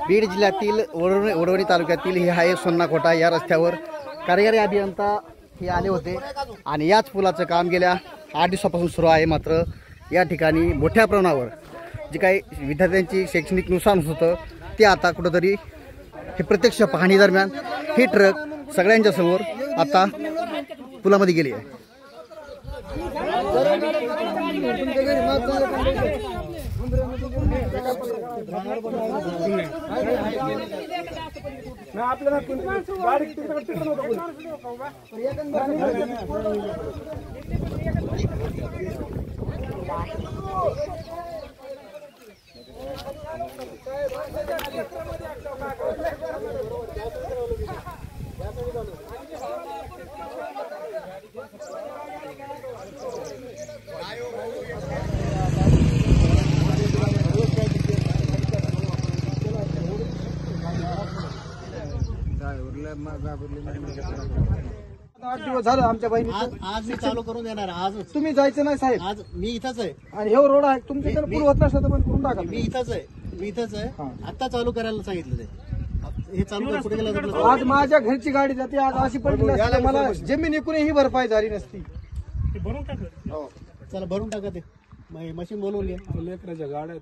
बीड जिल्ह्यातील वडवणी तालुक्यातील हे आहे सोन्नाकोटा. या रस्त्यावर कार्यकारी अभियंता हे आले होते आणि याच पुलाचं काम गेल्या 8 दिवसापासून सुरू आहे. मात्र या ठिकाणी मोठ्या प्रमाणावर जे काही विद्यार्थ्यांची शैक्षणिक नुकसान होतं ते आता कुठंतरी हे प्रत्यक्ष पाहणी दरम्यान हे ट्रक सगळ्यांच्या समोर आता पुलामध्ये गेली आहे. आठ दिवस झालं आमच्या बहिणी. आज मी चालू करून देणार. आज तुम्ही जायचं नाही साहेब. आज मी इथंच आहे आणि हे रोड आहे तुमच्या पूल होत नसलं तर पण करून टाका. मी इथंच आहे. आता चालू करायला सांगितलं हे चालू कुठे गेलं. आज माझ्या घरची गाडी जाते. आज अशी पडली नसती मला जमीन एकूणही भरपाई झाली नसती. चला भरून टाका ते मशीन बोलवून लेकराच्या गाड्या